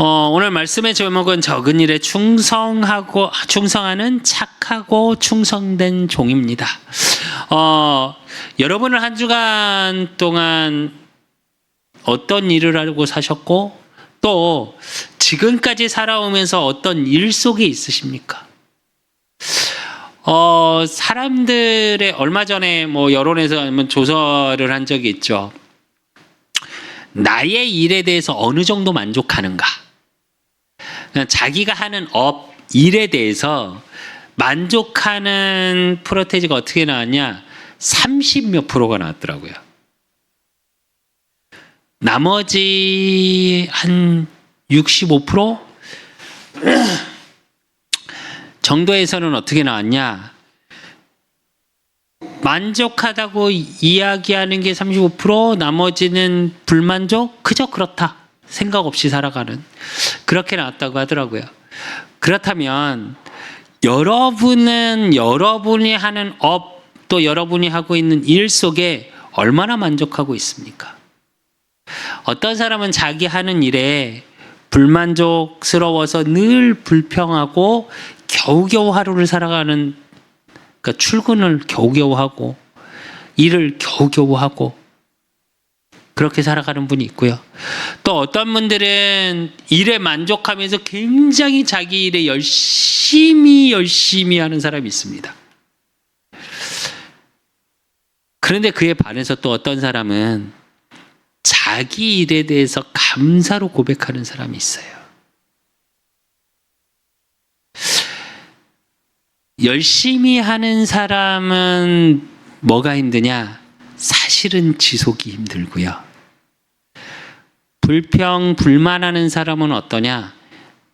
오늘 말씀의 제목은 적은 일에 충성하는 착하고 충성된 종입니다. 여러분은 한 주간 동안 어떤 일을 하고 사셨고 또 지금까지 살아오면서 어떤 일 속에 있으십니까? 사람들의 얼마 전에 여론에서 한번 조사를 한 적이 있죠. 나의 일에 대해서 어느 정도 만족하는가? 자기가 하는 일에 대해서 만족하는 프로테이지가 어떻게 나왔냐? 30몇 프로가 나왔더라고요. 나머지 한 65% 정도에서는 어떻게 나왔냐? 만족하다고 이야기하는 게 35%, 나머지는 불만족, 그저 그렇다. 생각 없이 살아가는. 그렇게 나왔다고 하더라고요. 그렇다면 여러분은 여러분이 하는 또 여러분이 하고 있는 일 속에 얼마나 만족하고 있습니까? 어떤 사람은 자기 하는 일에 불만족스러워서 늘 불평하고 겨우겨우 하루를 살아가는, 그러니까 출근을 겨우겨우 하고 일을 겨우겨우 하고 그렇게 살아가는 분이 있고요. 또 어떤 분들은 일에 만족하면서 굉장히 자기 일에 열심히 하는 사람이 있습니다. 그런데 그에 반해서 또 어떤 사람은 자기 일에 대해서 감사로 고백하는 사람이 있어요. 열심히 하는 사람은 뭐가 힘드냐? 사실은 지속이 힘들고요. 불만하는 사람은 어떠냐?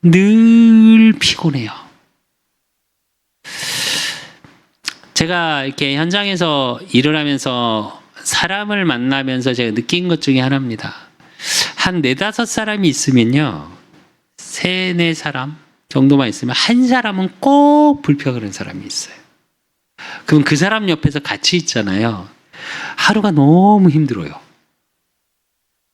늘 피곤해요. 제가 이렇게 현장에서 일을 하면서 사람을 만나면서 제가 느낀 것 중에 하나입니다. 한 4-5사람이 있으면요, 3-4사람 정도만 있으면 한 사람은 꼭 불평하는 사람이 있어요. 그럼 그 사람 옆에서 같이 있잖아요. 하루가 너무 힘들어요.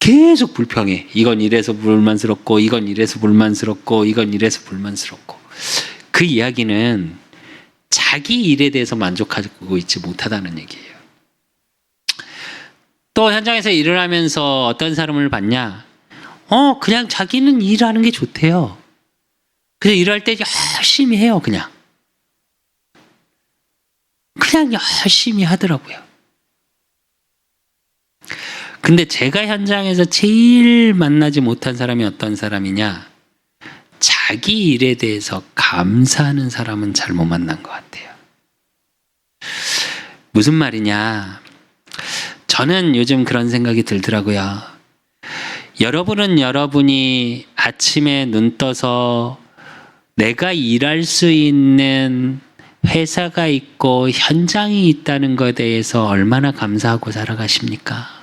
계속 불평해. 이건 이래서 불만스럽고, 이건 이래서 불만스럽고, 이건 이래서 불만스럽고. 그 이야기는 자기 일에 대해서 만족하고 있지 못하다는 얘기예요. 또 현장에서 일을 하면서 어떤 사람을 봤냐? 그냥 자기는 일하는 게 좋대요. 그래서 일할 때 열심히 해요, 그냥 열심히 하더라고요. 근데 제가 현장에서 제일 만나지 못한 사람이 어떤 사람이냐? 자기 일에 대해서 감사하는 사람은 잘못 만난 것 같아요. 무슨 말이냐? 저는 요즘 그런 생각이 들더라고요. 여러분은 여러분이 아침에 눈 떠서 내가 일할 수 있는 회사가 있고 현장이 있다는 것에 대해서 얼마나 감사하고 살아가십니까?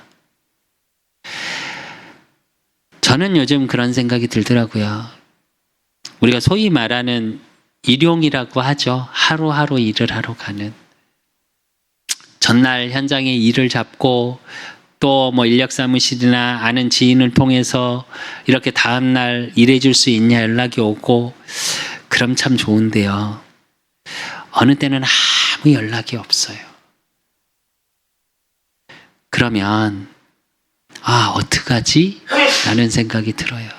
저는 요즘 그런 생각이 들더라고요. 우리가 소위 말하는 일용이라고 하죠. 하루하루 일을 하러 가는. 전날 현장에 일을 잡고 또 인력사무실이나 아는 지인을 통해서 이렇게 다음날 일해줄 수 있냐 연락이 오고, 그럼 참 좋은데요. 어느 때는 아무 연락이 없어요. 그러면 어떡하지? 라는 생각이 들어요.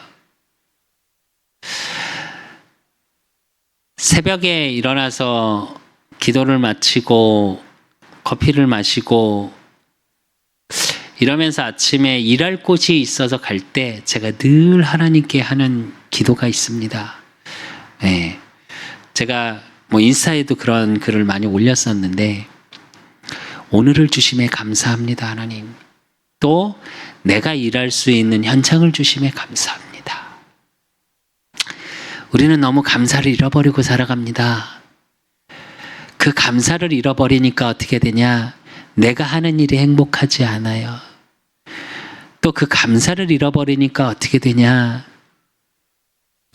새벽에 일어나서 기도를 마치고 커피를 마시고 이러면서 아침에 일할 곳이 있어서 갈 때 제가 늘 하나님께 하는 기도가 있습니다. 네. 제가 인스타에도 그런 글을 많이 올렸었는데, 오늘을 주심에 감사합니다, 하나님. 또 내가 일할 수 있는 현장을 주심에 감사합니다. 우리는 너무 감사를 잃어버리고 살아갑니다. 그 감사를 잃어버리니까 어떻게 되냐? 내가 하는 일이 행복하지 않아요. 또 그 감사를 잃어버리니까 어떻게 되냐?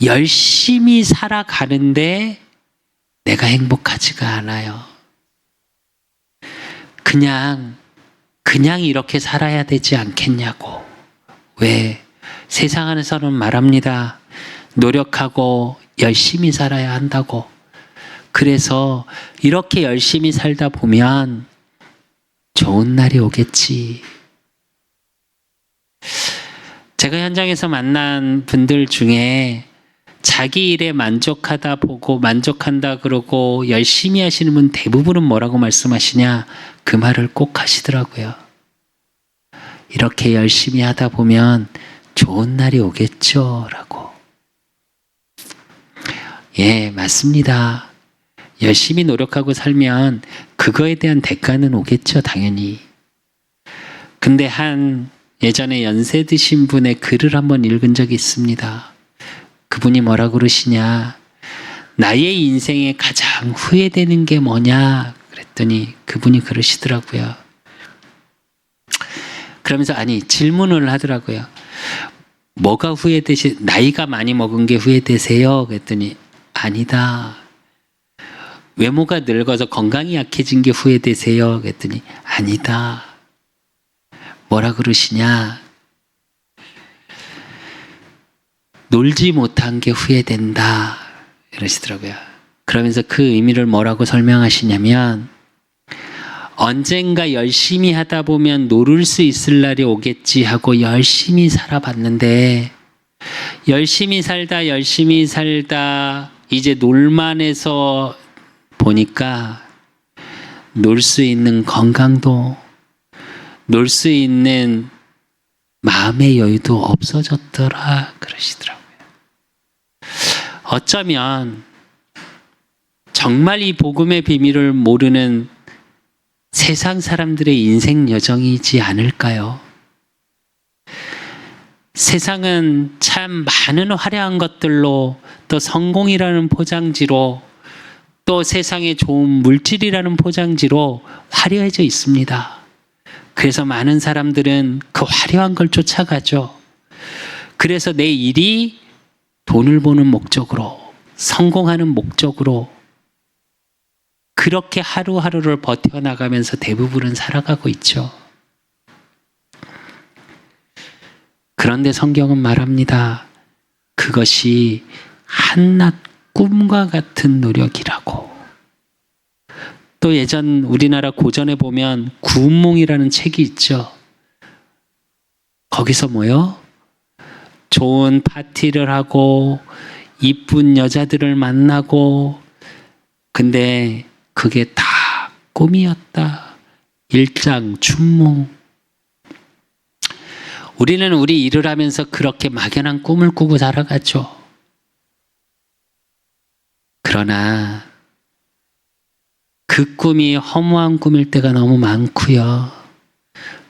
열심히 살아가는데 내가 행복하지가 않아요. 그냥 이렇게 살아야 되지 않겠냐고. 왜? 세상 안에서는 말합니다. 노력하고 열심히 살아야 한다고. 그래서 이렇게 열심히 살다 보면 좋은 날이 오겠지. 제가 현장에서 만난 분들 중에 자기 일에 만족한다 그러고 열심히 하시는 분 대부분은 뭐라고 말씀하시냐? 그 말을 꼭 하시더라고요. 이렇게 열심히 하다 보면 좋은 날이 오겠죠? 라고. 예, 맞습니다. 열심히 노력하고 살면 그거에 대한 대가는 오겠죠, 당연히. 근데 예전에 연세 드신 분의 글을 한번 읽은 적이 있습니다. 그분이 뭐라고 그러시냐? 나의 인생에 가장 후회되는 게 뭐냐? 그랬더니 그분이 그러시더라고요. 그러면서 질문을 하더라고요. 뭐가 나이가 많이 먹은 게 후회되세요? 그랬더니 아니다. 외모가 늙어서 건강이 약해진 게 후회되세요? 그랬더니 아니다. 뭐라 그러시냐? 놀지 못한 게 후회된다. 이러시더라고요. 그러면서 그 의미를 뭐라고 설명하시냐면, 언젠가 열심히 하다 보면 노를 수 있을 날이 오겠지 하고 열심히 살아봤는데, 열심히 살다 이제 놀만해서 보니까 놀 수 있는 건강도, 놀 수 있는 마음의 여유도 없어졌더라 그러시더라고요. 어쩌면 정말 이 복음의 비밀을 모르는 세상 사람들의 인생 여정이지 않을까요? 세상은 참 많은 화려한 것들로, 또 성공이라는 포장지로, 또 세상의 좋은 물질이라는 포장지로 화려해져 있습니다. 그래서 많은 사람들은 그 화려한 걸 쫓아가죠. 그래서 내 일이 돈을 버는 목적으로, 성공하는 목적으로 그렇게 하루하루를 버텨나가면서 대부분은 살아가고 있죠. 그런데 성경은 말합니다. 그것이 한낱 꿈과 같은 노력이라고. 또 예전 우리나라 고전에 보면 구운몽이라는 책이 있죠. 거기서 뭐요? 좋은 파티를 하고 이쁜 여자들을 만나고, 근데 그게 다 꿈이었다. 일장춘몽. 우리는 우리 일을 하면서 그렇게 막연한 꿈을 꾸고 살아가죠. 그러나 그 꿈이 허무한 꿈일 때가 너무 많고요.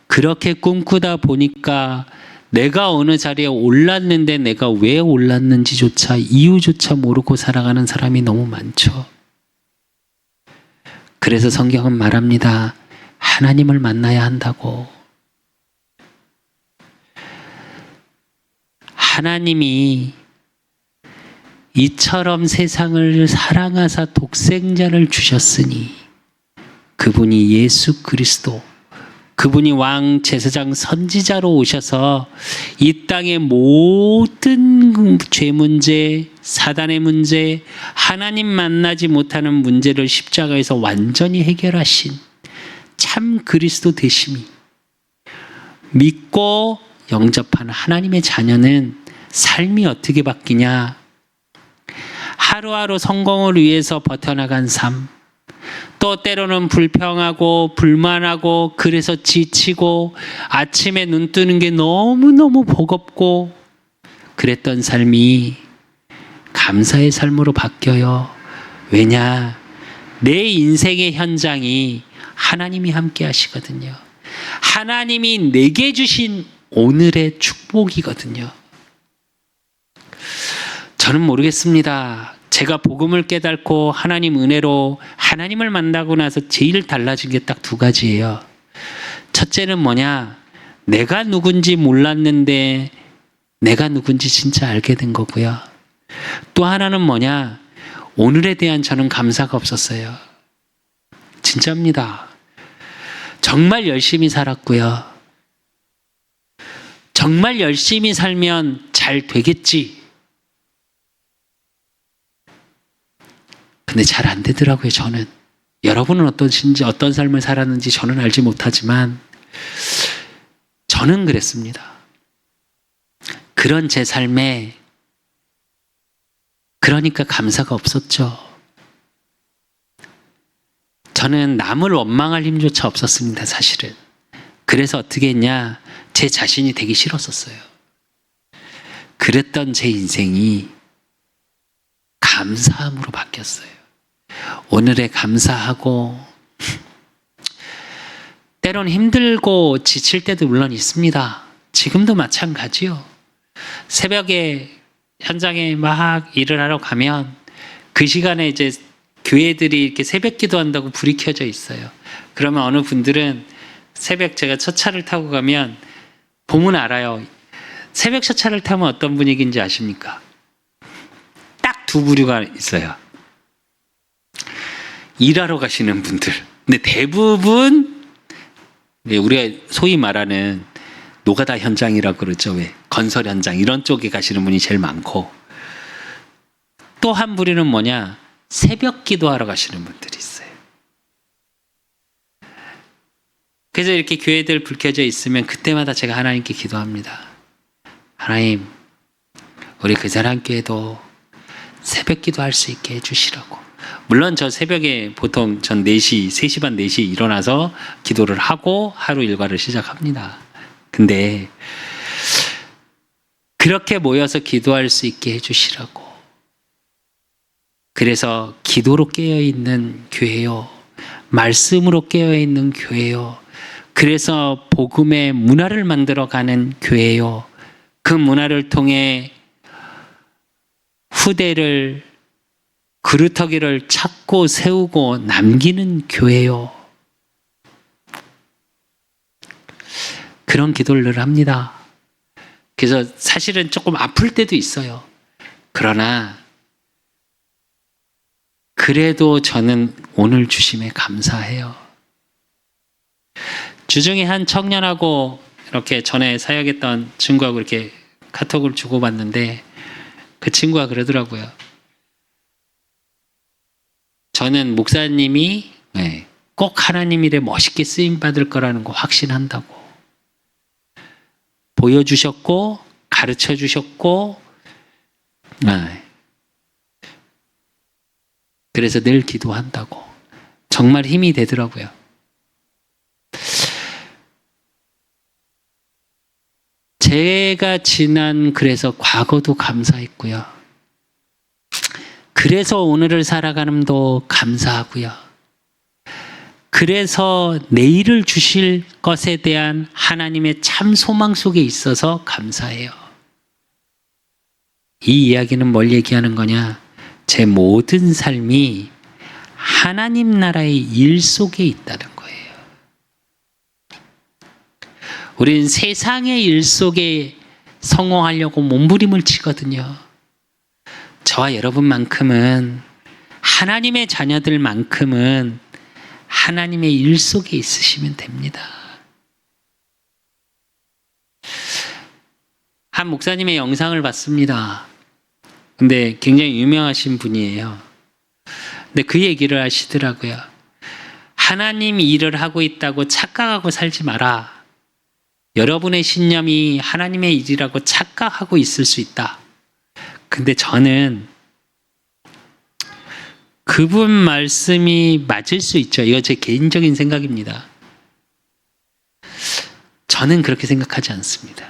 그렇게 꿈꾸다 보니까 내가 어느 자리에 올랐는데 내가 왜 올랐는지조차, 이유조차 모르고 살아가는 사람이 너무 많죠. 그래서 성경은 말합니다. 하나님을 만나야 한다고. 하나님이 이처럼 세상을 사랑하사 독생자를 주셨으니, 그분이 예수 그리스도, 그분이 왕 제사장 선지자로 오셔서 이 땅의 모든 죄 문제, 사단의 문제, 하나님 만나지 못하는 문제를 십자가에서 완전히 해결하신 참 그리스도 되심이, 믿고 영접하는 하나님의 자녀는 삶이 어떻게 바뀌냐? 하루하루 성공을 위해서 버텨나간 삶, 또 때로는 불평하고 불만하고 그래서 지치고 아침에 눈 뜨는 게 너무너무 버겁고 그랬던 삶이 감사의 삶으로 바뀌어요. 왜냐? 내 인생의 현장이 하나님이 함께 하시거든요. 하나님이 내게 주신 오늘의 축복이거든요. 저는 모르겠습니다. 제가 복음을 깨닫고 하나님 은혜로 하나님을 만나고 나서 제일 달라진 게 딱 두 가지예요. 첫째는 뭐냐? 내가 누군지 몰랐는데 내가 누군지 진짜 알게 된 거고요. 또 하나는 뭐냐? 오늘에 대한 저는 감사가 없었어요. 진짜입니다. 정말 열심히 살았고요. 정말 열심히 살면 잘 되겠지. 근데 잘 안 되더라고요, 저는. 여러분은 어떠신지, 어떤 삶을 살았는지 저는 알지 못하지만 저는 그랬습니다. 그런 제 삶에 그러니까 감사가 없었죠. 저는 남을 원망할 힘조차 없었습니다, 사실은. 그래서 어떻게 했냐? 제 자신이 되기 싫었었어요. 그랬던 제 인생이 감사함으로 바뀌었어요. 오늘에 감사하고, 때론 힘들고 지칠 때도 물론 있습니다. 지금도 마찬가지요. 새벽에 현장에 막 일을 하러 가면 그 시간에 이제 교회들이 이렇게 새벽 기도한다고 불이 켜져 있어요. 그러면 어느 분들은 새벽 제가 첫 차를 타고 가면 보면 알아요. 새벽 첫 차를 타면 어떤 분위기인지 아십니까? 딱 두 부류가 있어요. 일하러 가시는 분들. 근데 대부분 우리가 소위 말하는 노가다 현장이라고 그러죠. 왜? 건설 현장 이런 쪽에 가시는 분이 제일 많고, 또 한 부류는 뭐냐? 새벽 기도하러 가시는 분들이 있어요. 그래서 이렇게 교회들 불 켜져 있으면 그때마다 제가 하나님께 기도합니다. 하나님, 우리 그 사람 교회도 새벽 기도할 수 있게 해주시라고. 물론 저 새벽에 보통 전 4시, 3시 반 4시에 일어나서 기도를 하고 하루 일과를 시작합니다. 근데 그렇게 모여서 기도할 수 있게 해주시라고. 그래서 기도로 깨어있는 교회요, 말씀으로 깨어있는 교회요, 그래서 복음의 문화를 만들어가는 교회요, 그 문화를 통해 후대를, 그루터기를 찾고 세우고 남기는 교회요, 그런 기도를 늘 합니다. 그래서 사실은 조금 아플 때도 있어요. 그러나 그래도 저는 오늘 주심에 감사해요. 주중에 한 청년하고 이렇게 전에 사역했던 친구하고 이렇게 카톡을 주고받는데 그 친구가 그러더라고요. 저는 목사님이 꼭 하나님 일에 멋있게 쓰임받을 거라는 거 확신한다고. 보여주셨고 가르쳐 주셨고, 그래서 늘 기도한다고. 정말 힘이 되더라고요. 제가 지난 그래서 과거도 감사했고요. 그래서 오늘을 살아가는도 감사하고요. 그래서 내일을 주실 것에 대한 하나님의 참 소망 속에 있어서 감사해요. 이 이야기는 뭘 얘기하는 거냐? 제 모든 삶이 하나님 나라의 일 속에 있다는 거예요. 우리는 세상의 일 속에 성공하려고 몸부림을 치거든요. 저와 여러분만큼은, 하나님의 자녀들만큼은 하나님의 일 속에 있으시면 됩니다. 한 목사님의 영상을 봤습니다. 근데 굉장히 유명하신 분이에요. 근데 그 얘기를 하시더라고요. 하나님 일을 하고 있다고 착각하고 살지 마라. 여러분의 신념이 하나님의 일이라고 착각하고 있을 수 있다. 근데 저는 그분 말씀이 맞을 수 있죠. 이거 제 개인적인 생각입니다. 저는 그렇게 생각하지 않습니다.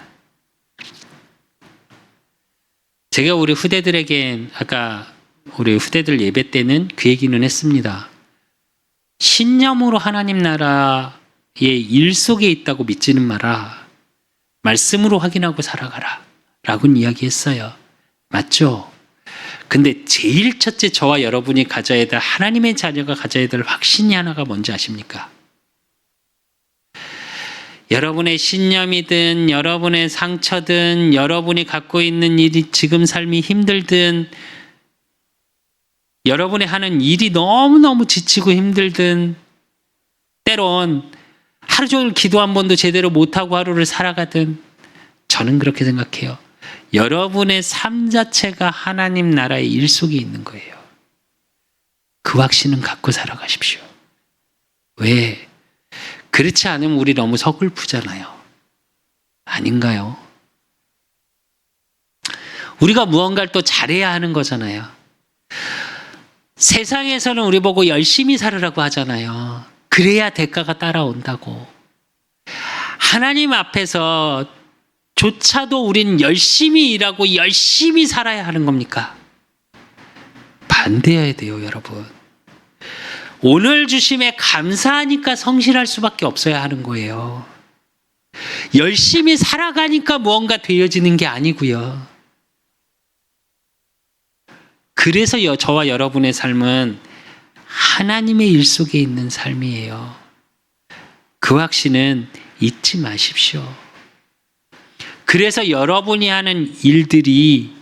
제가 우리 후대들에게, 아까 우리 후대들 예배 때는 그 얘기는 했습니다. 신념으로 하나님 나라의 일 속에 있다고 믿지는 마라. 말씀으로 확인하고 살아가라. 라고는 이야기했어요. 맞죠? 근데 제일 첫째 저와 여러분이 가져야 될, 하나님의 자녀가 가져야 될 확신이 하나가 뭔지 아십니까? 여러분의 신념이든 여러분의 상처든 여러분이 갖고 있는 일이 지금 삶이 힘들든 여러분이 하는 일이 너무너무 지치고 힘들든 때론 하루 종일 기도 한 번도 제대로 못하고 하루를 살아가든, 저는 그렇게 생각해요. 여러분의 삶 자체가 하나님 나라의 일 속에 있는 거예요. 그 확신은 갖고 살아가십시오. 왜? 그렇지 않으면 우리 너무 서글프잖아요. 아닌가요? 우리가 무언가를 또 잘해야 하는 거잖아요. 세상에서는 우리 보고 열심히 살으라고 하잖아요. 그래야 대가가 따라온다고. 하나님 앞에서 조차도 우린 열심히 일하고 열심히 살아야 하는 겁니까? 반대해야 돼요, 여러분. 오늘 주심에 감사하니까 성실할 수밖에 없어야 하는 거예요. 열심히 살아가니까 무언가 되어지는 게 아니고요. 그래서 저와 여러분의 삶은 하나님의 일 속에 있는 삶이에요. 그 확신은 잊지 마십시오. 그래서 여러분이 하는 일들이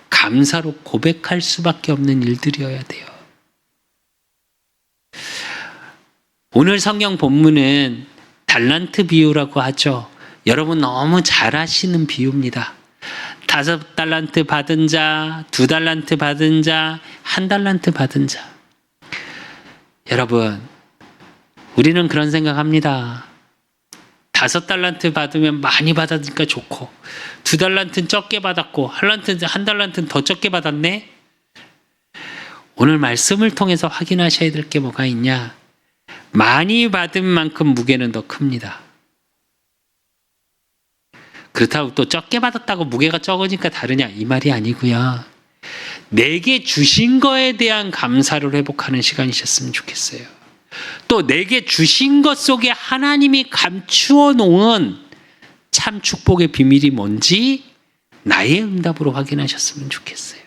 감사로 고백할 수밖에 없는 일들이어야 돼요. 오늘 성경 본문은 달란트 비유라고 하죠. 여러분 너무 잘 아시는 비유입니다. 5달란트 받은 자, 2달란트 받은 자, 1달란트 받은 자. 여러분, 우리는 그런 생각합니다. 5달란트 받으면 많이 받으니까 좋고, 2달란트는 적게 받았고, 1달란트는 더 적게 받았네? 오늘 말씀을 통해서 확인하셔야 될 게 뭐가 있냐? 많이 받은 만큼 무게는 더 큽니다. 그렇다고 또 적게 받았다고 무게가 적으니까 다르냐? 이 말이 아니고요. 내게 주신 거에 대한 감사를 회복하는 시간이셨으면 좋겠어요. 또 내게 주신 것 속에 하나님이 감추어 놓은 참 축복의 비밀이 뭔지 나의 응답으로 확인하셨으면 좋겠어요.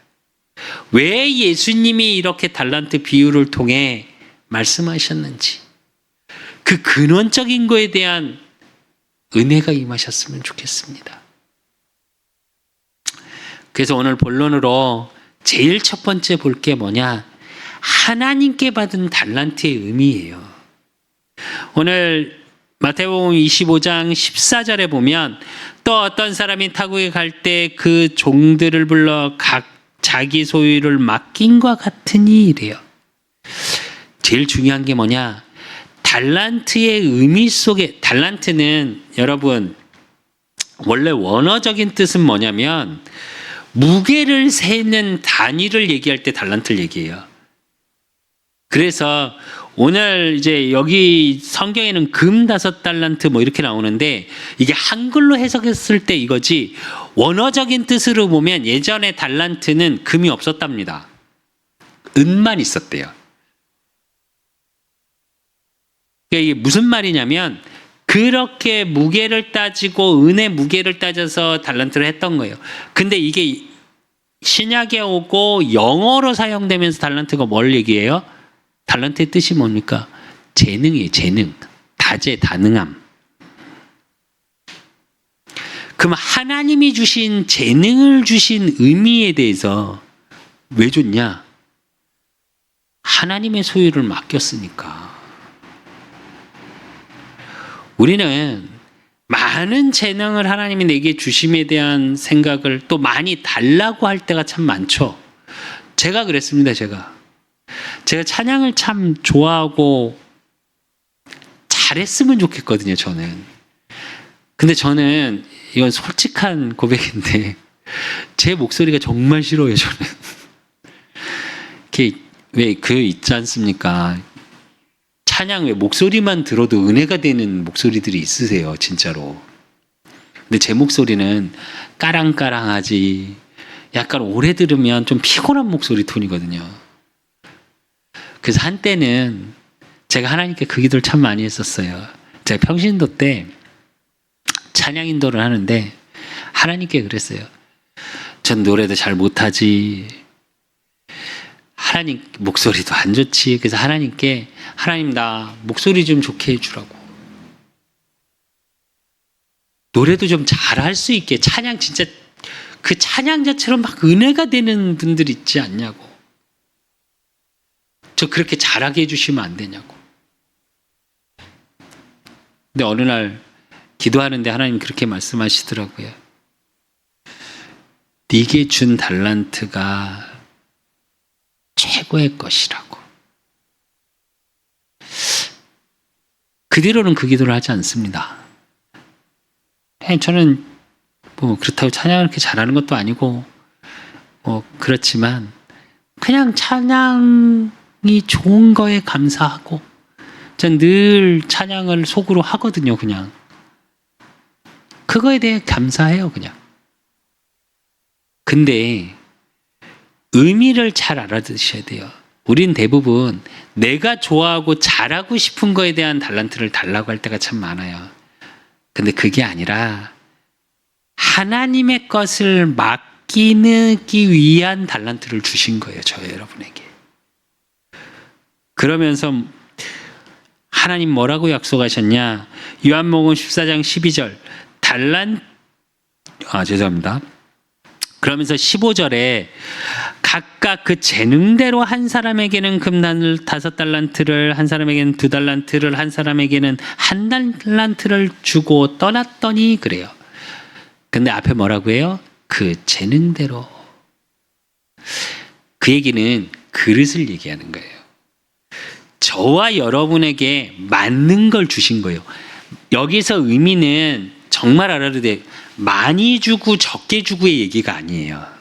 왜 예수님이 이렇게 달란트 비유를 통해 말씀하셨는지 그 근원적인 거에 대한 은혜가 임하셨으면 좋겠습니다. 그래서 오늘 본론으로 제일 첫 번째 볼 게 뭐냐? 하나님께 받은 달란트의 의미예요. 오늘 마태복음 25장 14절에 보면 또 어떤 사람이 타국에 갈 때 그 종들을 불러 각 자기 소유를 맡긴과 같으니 이래요. 제일 중요한 게 뭐냐? 달란트의 의미 속에, 달란트는 여러분 원래 원어적인 뜻은 뭐냐면 무게를 세는 단위를 얘기할 때 달란트를 얘기해요. 그래서 오늘 이제 여기 성경에는 금 5달란트 뭐 이렇게 나오는데 이게 한글로 해석했을 때 이거지, 원어적인 뜻으로 보면 예전에 달란트는 금이 없었답니다. 은만 있었대요. 그러니까 이게 무슨 말이냐면 그렇게 무게를 따지고 은의 무게를 따져서 달란트를 했던 거예요. 근데 이게 신약에 오고 영어로 사용되면서 달란트가 뭘 얘기해요? 달란트의 뜻이 뭡니까? 재능이에요. 재능. 다재, 다능함. 그럼 하나님이 주신 재능을 주신 의미에 대해서 왜 줬냐? 하나님의 소유를 맡겼으니까. 우리는 많은 재능을 하나님이 내게 주심에 대한 생각을 또 많이 달라고 할 때가 참 많죠. 제가 그랬습니다. 제가 찬양을 참 좋아하고 잘했으면 좋겠거든요. 저는. 근데 저는 이건 솔직한 고백인데 제 목소리가 정말 싫어요. 저는. 왜 그 있지 않습니까? 찬양 왜 목소리만 들어도 은혜가 되는 목소리들이 있으세요, 진짜로. 근데 제 목소리는 까랑까랑하지, 약간 오래 들으면 좀 피곤한 목소리 톤이거든요. 그래서 한때는 제가 하나님께 그 기도를 참 많이 했었어요. 제가 평신도 때 찬양 인도를 하는데 하나님께 그랬어요. 전 노래도 잘 못하지, 하나님 목소리도 안 좋지. 그래서 하나님께 하나님 나 목소리 좀 좋게 해주라고, 노래도 좀 잘할 수 있게, 찬양 진짜 그 찬양자처럼 막 은혜가 되는 분들 있지 않냐고, 저 그렇게 잘하게 해주시면 안 되냐고. 근데 어느 날 기도하는데 하나님 그렇게 말씀하시더라고요. 네게 준 달란트가 최고의 것이라고. 그 뒤로는 그 기도를 하지 않습니다. 저는 뭐 그렇다고 찬양을 그렇게 잘하는 것도 아니고 뭐 그렇지만 그냥 찬양이 좋은 거에 감사하고 전 늘 찬양을 속으로 하거든요. 그냥 그거에 대해 감사해요. 그냥. 근데 의미를 잘 알아두셔야 돼요. 우린 대부분 내가 좋아하고 잘하고 싶은 거에 대한 달란트를 달라고 할 때가 참 많아요. 근데 그게 아니라 하나님의 것을 맡기기 위한 달란트를 주신 거예요. 저 여러분에게. 그러면서 하나님 뭐라고 약속하셨냐? 요한복음 14장 12절 죄송합니다. 그러면서 15절에 각각 그 재능대로 한 사람에게는 금단을 5달란트를, 한 사람에게는 2달란트를, 한 사람에게는 1달란트를 주고 떠났더니 그래요. 근데 앞에 뭐라고 해요? 그 재능대로. 그 얘기는 그릇을 얘기하는 거예요. 저와 여러분에게 맞는 걸 주신 거예요. 여기서 의미는 정말 알아도 돼요. 많이 주고 적게 주고의 얘기가 아니에요.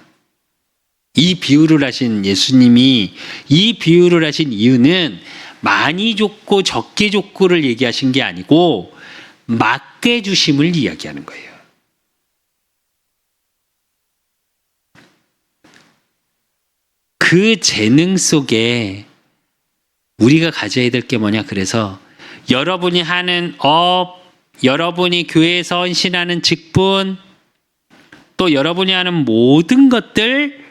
이 비유를 하신 예수님이 이 비유를 하신 이유는 많이 줬고 적게 줬고를 얘기하신 게 아니고 맞게 주심을 이야기하는 거예요. 그 재능 속에 우리가 가져야 될 게 뭐냐? 그래서 여러분이 하는 업, 여러분이 교회에서 헌신하는 직분, 또 여러분이 하는 모든 것들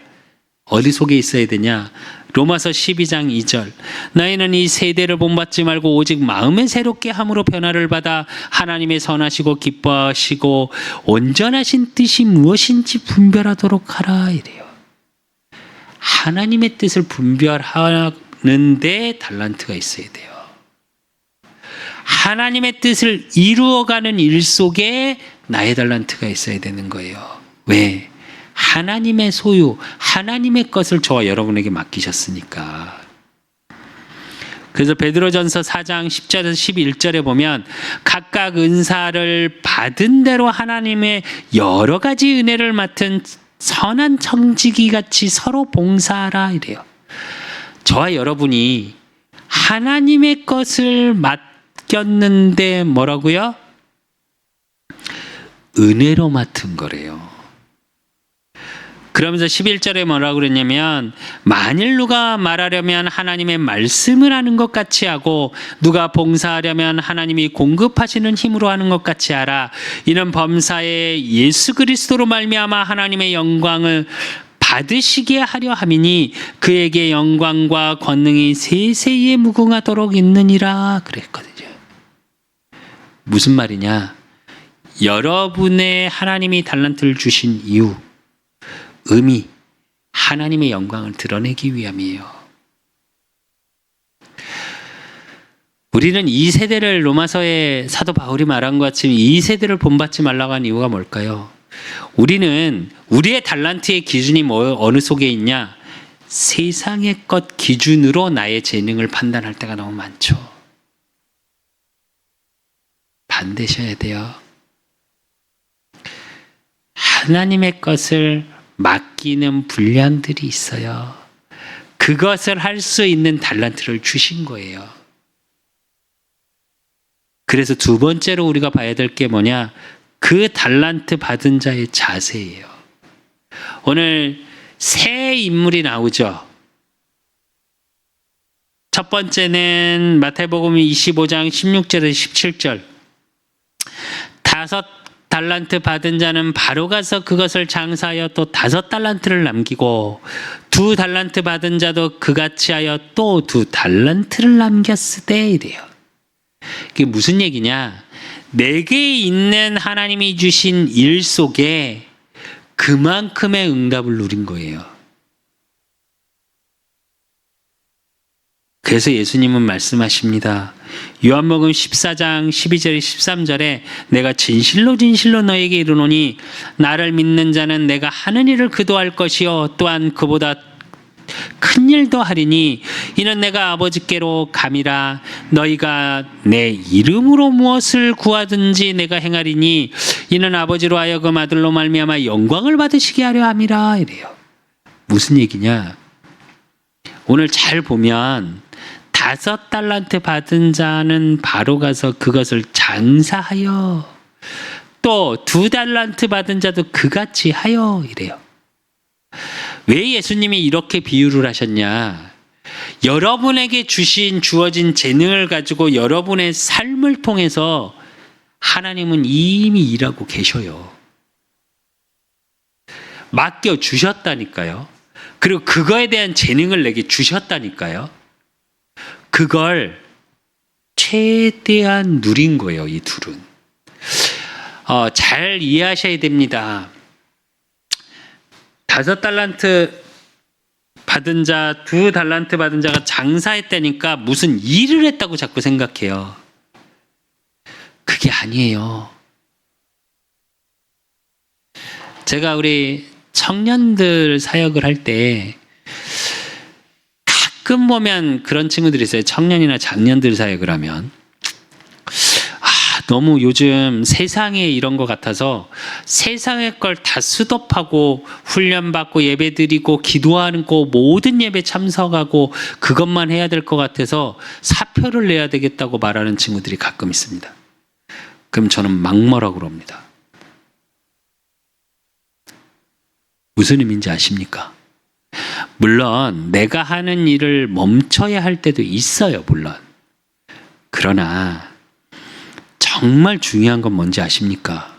어디 속에 있어야 되냐? 로마서 12장 2절 너희는 이 세대를 본받지 말고 오직 마음의 새롭게 함으로 변화를 받아 하나님의 선하시고 기뻐하시고 온전하신 뜻이 무엇인지 분별하도록 하라 이래요. 하나님의 뜻을 분별하는데 달란트가 있어야 돼요. 하나님의 뜻을 이루어가는 일 속에 나의 달란트가 있어야 되는 거예요. 왜? 하나님의 소유, 하나님의 것을 저와 여러분에게 맡기셨으니까. 그래서 베드로전서 4장 10절에서 11절에 보면 각각 은사를 받은 대로 하나님의 여러 가지 은혜를 맡은 선한 청지기 같이 서로 봉사하라 이래요. 저와 여러분이 하나님의 것을 맡겼는데 뭐라고요? 은혜로 맡은 거래요. 그러면서 11절에 뭐라고 그랬냐면 만일 누가 말하려면 하나님의 말씀을 하는 것 같이 하고 누가 봉사하려면 하나님이 공급하시는 힘으로 하는 것 같이 하라. 이는 범사에 예수 그리스도로 말미암아 하나님의 영광을 받으시게 하려 함이니 그에게 영광과 권능이 세세에 무궁하도록 있느니라 그랬거든요. 무슨 말이냐? 여러분의 하나님이 달란트를 주신 이유, 의미, 하나님의 영광을 드러내기 위함이에요. 우리는 이 세대를 로마서에 사도 바울이 말한 것 같이 이 세대를 본받지 말라고 한 이유가 뭘까요? 우리는 우리의 달란트의 기준이 어느 속에 있냐? 세상의 것 기준으로 나의 재능을 판단할 때가 너무 많죠. 반대셔야 돼요. 하나님의 것을 맡기는 분량들이 있어요. 그것을 할 수 있는 달란트를 주신 거예요. 그래서 두 번째로 우리가 봐야 될 게 뭐냐? 그 달란트 받은 자의 자세예요. 오늘 세 인물이 나오죠. 첫 번째는 마태복음 25장 16절에서 17절. 5달란트 받은 자는 바로 가서 그것을 장사하여 또 5달란트를 남기고 2달란트 받은 자도 그같이 하여 또 2달란트를 남겼으되 이래요. 이게 무슨 얘기냐? 내게 있는 하나님이 주신 일 속에 그만큼의 응답을 누린 거예요. 그래서 예수님은 말씀하십니다. 요한복음 14장 12절 13절에 내가 진실로 진실로 너에게 이르노니 나를 믿는 자는 내가 하는 일을 그도 할 것이요 또한 그보다 큰 일도 하리니 이는 내가 아버지께로 감이라. 너희가 내 이름으로 무엇을 구하든지 내가 행하리니 이는 아버지로 하여금 아들로 말미암아 영광을 받으시게 하려 함이라. 이래요. 무슨 얘기냐? 오늘 잘 보면 5달란트 받은 자는 바로 가서 그것을 장사하여, 또 2달란트 받은 자도 그같이 하여. 이래요. 왜 예수님이 이렇게 비유를 하셨냐? 여러분에게 주어진 재능을 가지고 여러분의 삶을 통해서 하나님은 이미 일하고 계셔요. 맡겨 주셨다니까요. 그리고 그거에 대한 재능을 내게 주셨다니까요. 그걸 최대한 누린 거예요, 이 둘은. 잘 이해하셔야 됩니다. 5달란트 받은 자, 2달란트 받은 자가 장사했다니까 무슨 일을 했다고 자꾸 생각해요. 그게 아니에요. 제가 우리 청년들 사역을 할 때 가끔 보면 그런 친구들이 있어요. 청년이나 장년들 사역을 하면 너무 요즘 세상에 이런 것 같아서 세상의 걸 다 스톱하고 훈련받고 예배드리고 기도하는 거 모든 예배 참석하고 그것만 해야 될 것 같아서 사표를 내야 되겠다고 말하는 친구들이 가끔 있습니다. 그럼 저는 막말하고 그럽니다. 무슨 의미인지 아십니까? 물론 내가 하는 일을 멈춰야 할 때도 있어요, 물론. 그러나 정말 중요한 건 뭔지 아십니까?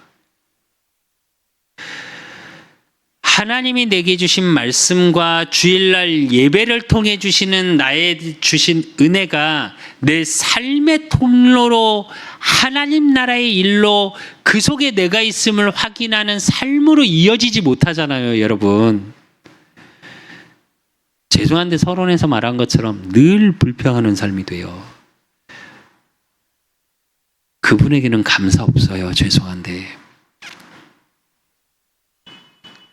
하나님이 내게 주신 말씀과 주일날 예배를 통해 주시는 나의 주신 은혜가 내 삶의 통로로 하나님 나라의 일로 그 속에 내가 있음을 확인하는 삶으로 이어지지 못하잖아요, 여러분. 죄송한데 서론에서 말한 것처럼 늘 불평하는 삶이 돼요. 그분에게는 감사 없어요. 죄송한데.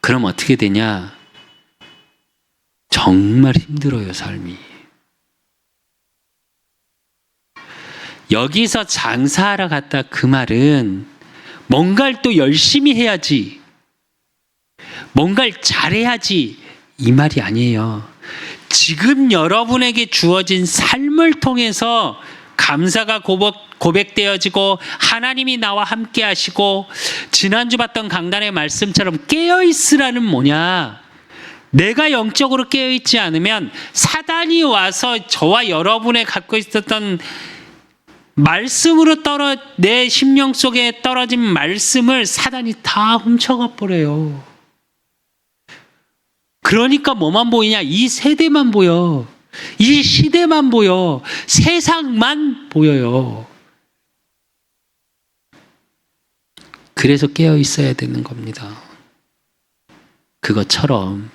그럼 어떻게 되냐? 정말 힘들어요, 삶이. 여기서 장사하러 갔다 그 말은 뭔가를 또 열심히 해야지, 뭔가를 잘해야지 이 말이 아니에요. 지금 여러분에게 주어진 삶을 통해서 감사가 고백되어지고 하나님이 나와 함께 하시고 지난주 봤던 강단의 말씀처럼 깨어있으라는 뭐냐? 내가 영적으로 깨어있지 않으면 사단이 와서 저와 여러분의 갖고 있었던 말씀으로 내 심령 속에 떨어진 말씀을 사단이 다 훔쳐가 버려요. 그러니까 뭐만 보이냐? 이 세대만 보여. 이 시대만 보여. 세상만 보여요. 그래서 깨어 있어야 되는 겁니다. 그것처럼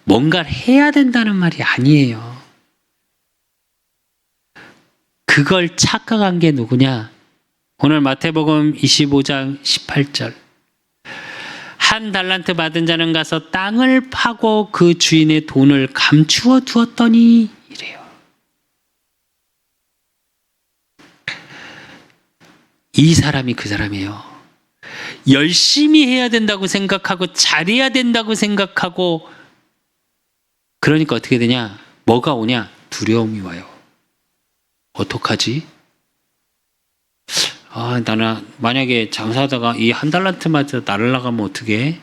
뭔가를 해야 된다는 말이 아니에요. 그걸 착각한 게 누구냐? 오늘 마태복음 25장 18절. 한 달란트 받은 자는 가서 땅을 파고 그 주인의 돈을 감추어 두었더니 이래요. 이 사람이 그 사람이에요. 열심히 해야 된다고 생각하고 잘해야 된다고 생각하고, 그러니까 어떻게 되냐? 뭐가 오냐? 두려움이 와요. 어떡하지? 나는 만약에 장사하다가 이 한 달란트마저 날아가면 어떡해?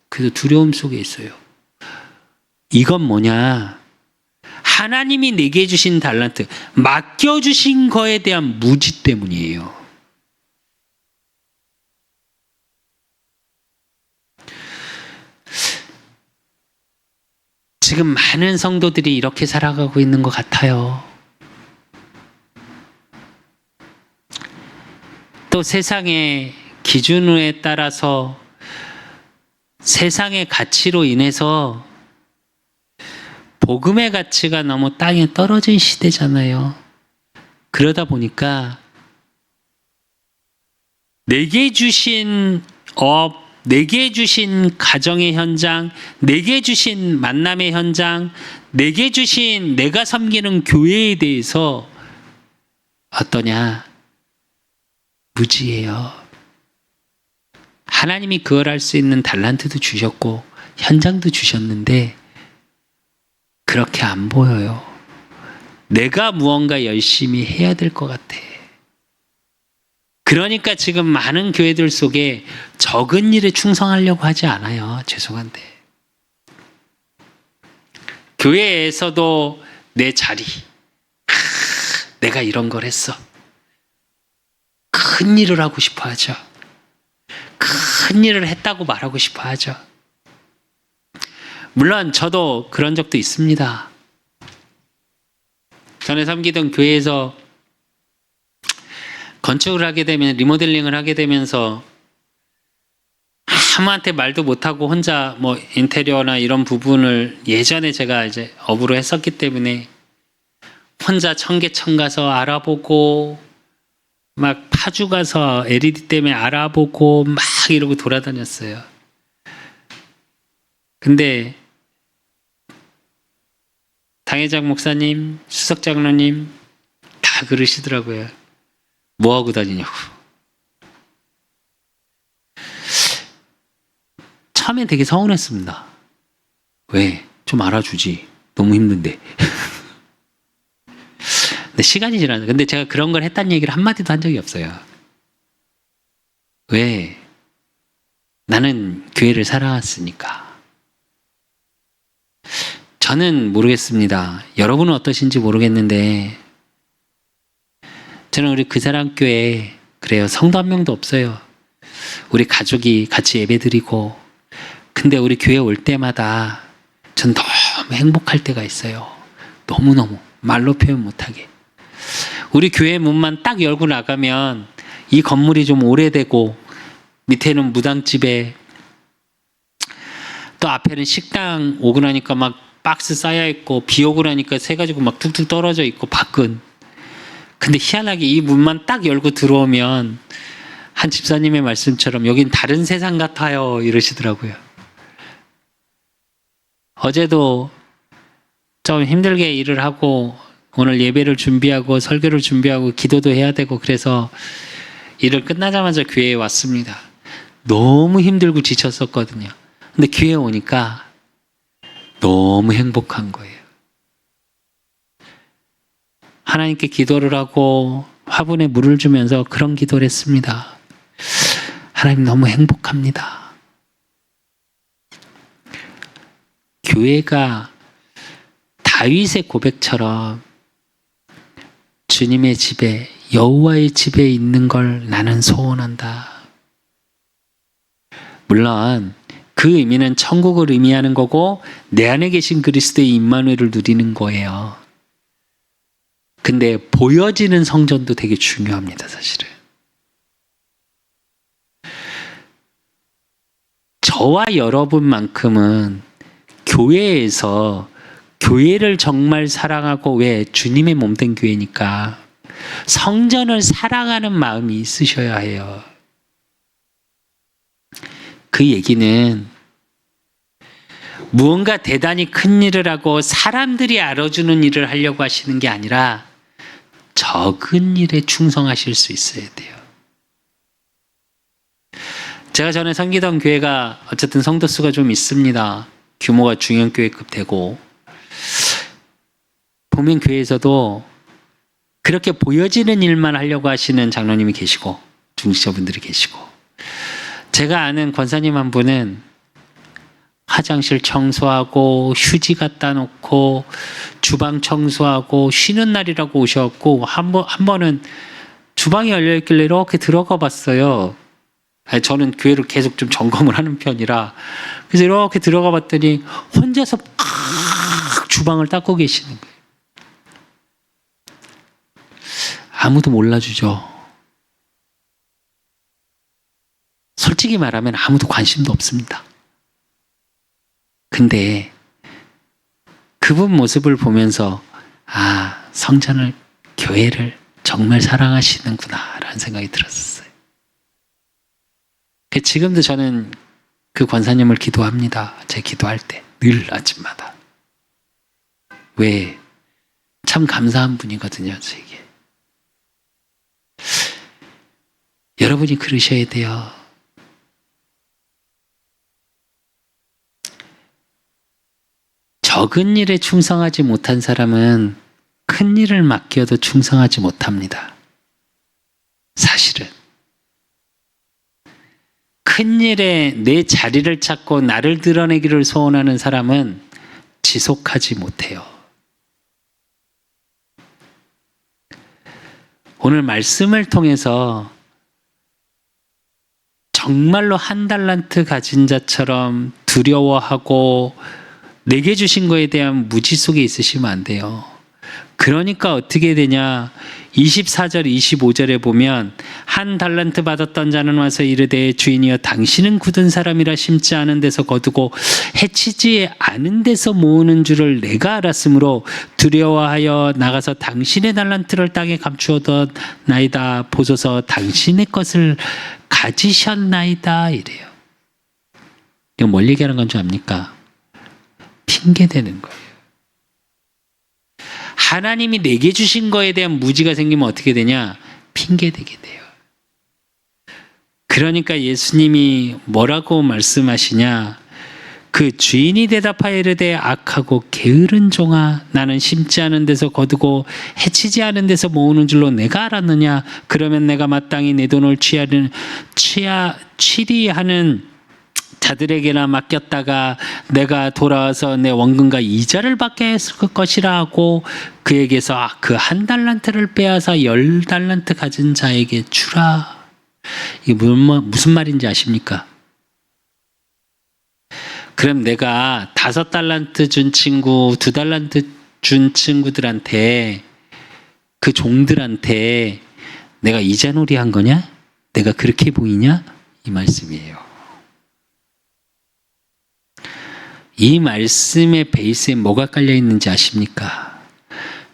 그래서 두려움 속에 있어요. 이건 뭐냐? 하나님이 내게 주신 달란트, 맡겨주신 거에 대한 무지 때문이에요. 지금 많은 성도들이 이렇게 살아가고 있는 것 같아요. 또 세상의 기준에 따라서 세상의 가치로 인해서 복음의 가치가 너무 땅에 떨어진 시대잖아요. 그러다 보니까 내게 주신 업, 내게 주신 가정의 현장, 내게 주신 만남의 현장, 내게 주신 내가 섬기는 교회에 대해서 어떠냐? 무지해요. 하나님이 그걸 할 수 있는 달란트도 주셨고 현장도 주셨는데 그렇게 안 보여요. 내가 무언가 열심히 해야 될 것 같아. 그러니까 지금 많은 교회들 속에 적은 일에 충성하려고 하지 않아요. 죄송한데. 교회에서도 내 자리, 내가 이런 걸 했어. 큰 일을 하고 싶어 하죠. 큰 일을 했다고 말하고 싶어 하죠. 물론 저도 그런 적도 있습니다. 전에 섬기던 교회에서 건축을 하게 되면, 리모델링을 하게 되면서 아무한테 말도 못하고 혼자 뭐 인테리어나 이런 부분을 예전에 제가 이제 업으로 했었기 때문에 혼자 청계천 가서 알아보고 막 파주 가서 LED 때문에 알아보고 막 이러고 돌아다녔어요. 근데 당회장 목사님, 수석 장로님 다 그러시더라고요. 뭐 하고 다니냐고. 처음에 되게 서운했습니다. 왜? 좀 알아주지. 너무 힘든데. 근데 시간이 지나서. 근데 제가 그런 걸 했다는 얘기를 한마디도 한 적이 없어요. 왜? 나는 교회를 살아왔으니까. 저는 모르겠습니다. 여러분은 어떠신지 모르겠는데 저는 우리 그사랑교회 그래요. 성도 한 명도 없어요. 우리 가족이 같이 예배드리고 근데 우리 교회 올 때마다 전 너무 행복할 때가 있어요. 너무너무 말로 표현 못하게. 우리 교회 문만 딱 열고 나가면 이 건물이 좀 오래되고 밑에는 무당집에 또 앞에는 식당 오고 나니까 막 박스 쌓여있고 비 오고 나니까 새가지고 막 툭툭 떨어져 있고 밖은. 근데 희한하게 이 문만 딱 열고 들어오면 한 집사님의 말씀처럼 여긴 다른 세상 같아요 이러시더라고요. 어제도 좀 힘들게 일을 하고 오늘 예배를 준비하고 설교를 준비하고 기도도 해야 되고 그래서 일을 끝나자마자 교회에 왔습니다. 너무 힘들고 지쳤었거든요. 근데 교회에 오니까 너무 행복한 거예요. 하나님께 기도를 하고 화분에 물을 주면서 그런 기도를 했습니다. 하나님 너무 행복합니다. 교회가 다윗의 고백처럼 주님의 집에 여호와의 집에 있는 걸 나는 소원한다. 물론 그 의미는 천국을 의미하는 거고 내 안에 계신 그리스도의 임마누엘을 누리는 거예요. 근데 보여지는 성전도 되게 중요합니다, 사실은. 저와 여러분만큼은 교회에서 교회를 정말 사랑하고 왜 주님의 몸된 교회니까 성전을 사랑하는 마음이 있으셔야 해요. 그 얘기는 무언가 대단히 큰 일을 하고 사람들이 알아주는 일을 하려고 하시는 게 아니라 적은 일에 충성하실 수 있어야 돼요. 제가 전에 섬기던 교회가 어쨌든 성도 수가 좀 있습니다. 규모가 중형교회급 되고 보면 교회에서도 그렇게 보여지는 일만 하려고 하시는 장로님이 계시고 중직자분들이 계시고 제가 아는 권사님 한 분은 화장실 청소하고 휴지 갖다 놓고 주방 청소하고 쉬는 날이라고 오셨고 한 번은 주방이 열려있길래 이렇게 들어가 봤어요. 저는 교회를 계속 좀 점검을 하는 편이라 그래서 이렇게 들어가 봤더니 혼자서 주방을 닦고 계시는 거예요. 아무도 몰라주죠. 솔직히 말하면 아무도 관심도 없습니다. 근데 그분 모습을 보면서 성전을 교회를 정말 사랑하시는구나 라는 생각이 들었어요. 지금도 저는 그 권사님을 기도합니다. 제 기도할 때 늘 아침마다. 왜? 참 감사한 분이거든요, 저에게. 여러분이 그러셔야 돼요. 적은 일에 충성하지 못한 사람은 큰 일을 맡겨도 충성하지 못합니다. 사실은. 큰 일에 내 자리를 찾고 나를 드러내기를 소원하는 사람은 지속하지 못해요. 오늘 말씀을 통해서 정말로 한 달란트 가진 자처럼 두려워하고 내게 주신 거에 대한 무지 속에 있으시면 안 돼요. 그러니까 어떻게 되냐? 24절 25절에 보면 한 달란트 받았던 자는 와서 이르되 주인이여 당신은 굳은 사람이라 심지 않은 데서 거두고 해치지 않은 데서 모으는 줄을 내가 알았으므로 두려워하여 나가서 당신의 달란트를 땅에 감추어뒀나이다. 보소서 당신의 것을 가지셨나이다. 이래요. 이거 뭘 얘기하는 건 줄 압니까? 핑계대는 거예요. 하나님이 내게 주신 거에 대한 무지가 생기면 어떻게 되냐? 핑계대게 돼요. 그러니까 예수님이 뭐라고 말씀하시냐? 그 주인이 대답하여 이르되 악하고 게으른 종아 나는 심지 않은 데서 거두고 해치지 않은 데서 모으는 줄로 내가 알았느냐? 그러면 내가 마땅히 내 돈을 취리하는 자들에게나 맡겼다가 내가 돌아와서 내 원금과 이자를 받게 했을 것이라 하고 그에게서 그 한 달란트를 빼앗아 10달란트 가진 자에게 주라. 이게 무슨 말인지 아십니까? 그럼 내가 5달란트 준 친구, 2달란트 준 친구들한테 그 종들한테 내가 이자놀이 한 거냐? 내가 그렇게 보이냐? 이 말씀이에요. 이 말씀의 베이스에 뭐가 깔려 있는지 아십니까?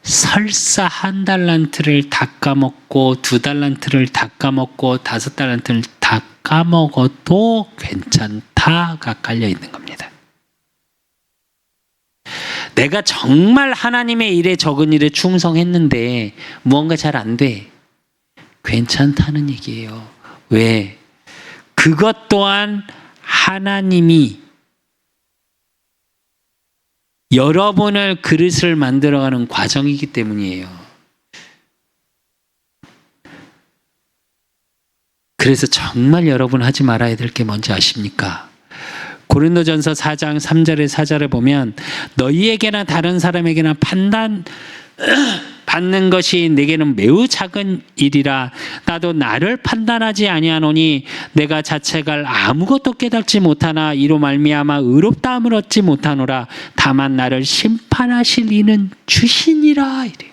설사 1달란트를 다 까먹고 2달란트를 다 까먹고 5달란트를 다 까먹어도 괜찮다가 깔려 있는 겁니다. 내가 정말 하나님의 일에 적은 일에 충성했는데 무언가 잘 안 돼. 괜찮다는 얘기예요. 왜? 그것 또한 하나님이 여러분을 그릇을 만들어가는 과정이기 때문이에요. 그래서 정말 여러분 하지 말아야 될 게 뭔지 아십니까? 고린도전서 4장 3절에 4절에 보면 너희에게나 다른 사람에게나 판단 받는 것이 내게는 매우 작은 일이라 나도 나를 판단하지 아니하노니 내가 자책할 아무것도 깨닫지 못하나 이로 말미암아 의롭다함을 얻지 못하노라. 다만 나를 심판하실 이는 주시니라. 이래요.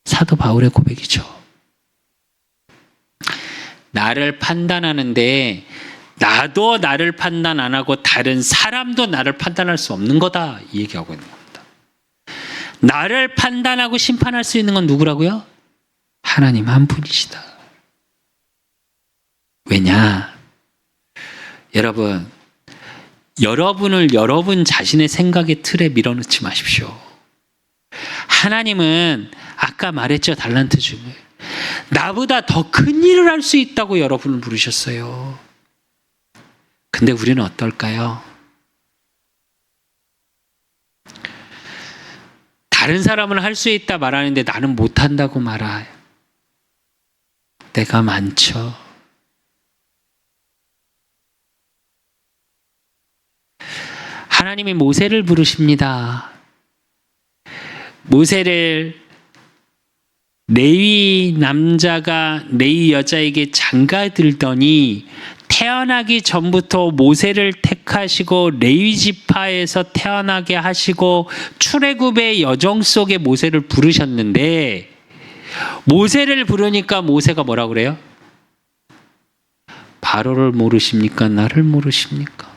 사도 바울의 고백이죠. 나를 판단하는데 나도 나를 판단 안 하고 다른 사람도 나를 판단할 수 없는 거다. 이 얘기하고 있는 겁니다. 나를 판단하고 심판할 수 있는 건 누구라고요? 하나님 한 분이시다. 왜냐? 여러분을 여러분 자신의 생각의 틀에 밀어넣지 마십시오. 하나님은 아까 말했죠. 달란트 중에 나보다 더 큰 일을 할 수 있다고 여러분을 부르셨어요. 근데 우리는 어떨까요? 다른 사람은 할 수 있다 말하는데 나는 못한다고 말해요. 때가 많죠. 하나님이 모세를 부르십니다. 모세를 레위 남자가 레위 여자에게 장가들더니 태어나기 전부터 모세를 택하시고 레위 지파에서 태어나게 하시고 출애굽의 여정 속에 모세를 부르셨는데 모세를 부르니까 모세가 뭐라고 그래요? 바로를 모르십니까? 나를 모르십니까?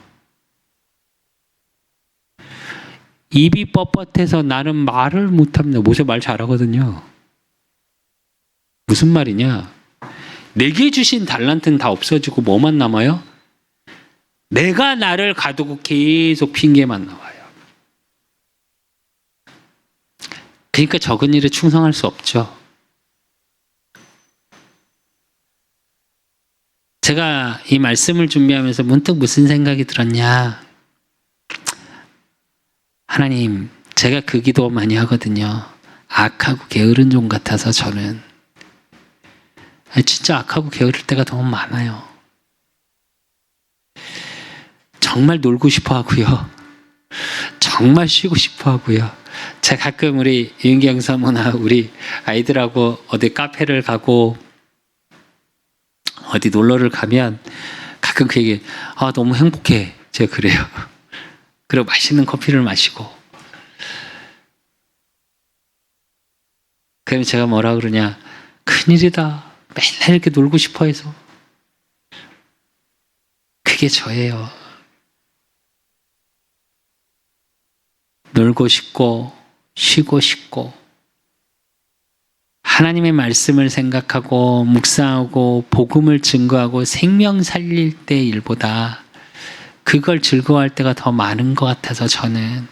입이 뻣뻣해서 나는 말을 못합니다. 모세 말 잘하거든요. 무슨 말이냐? 내게 주신 달란트는 다 없어지고 뭐만 남아요? 내가 나를 가두고 계속 핑계만 나와요. 그러니까 적은 일에 충성할 수 없죠. 제가 이 말씀을 준비하면서 문득 무슨 생각이 들었냐. 하나님, 제가 그 기도 많이 하거든요. 악하고 게으른 종 같아서 저는 진짜 악하고 게으를 때가 너무 많아요. 정말 놀고 싶어 하고요. 정말 쉬고 싶어 하고요. 제가 가끔 우리 유인경 사모나 우리 아이들하고 어디 카페를 가고 어디 놀러를 가면 가끔 그 얘기, 너무 행복해. 제가 그래요. 그리고 맛있는 커피를 마시고. 그럼 제가 뭐라 그러냐. 큰일이다. 맨날 이렇게 놀고 싶어 해서. 그게 저예요. 놀고 싶고 쉬고 싶고 하나님의 말씀을 생각하고 묵상하고 복음을 증거하고 생명 살릴 때 일보다 그걸 즐거워할 때가 더 많은 것 같아서 저는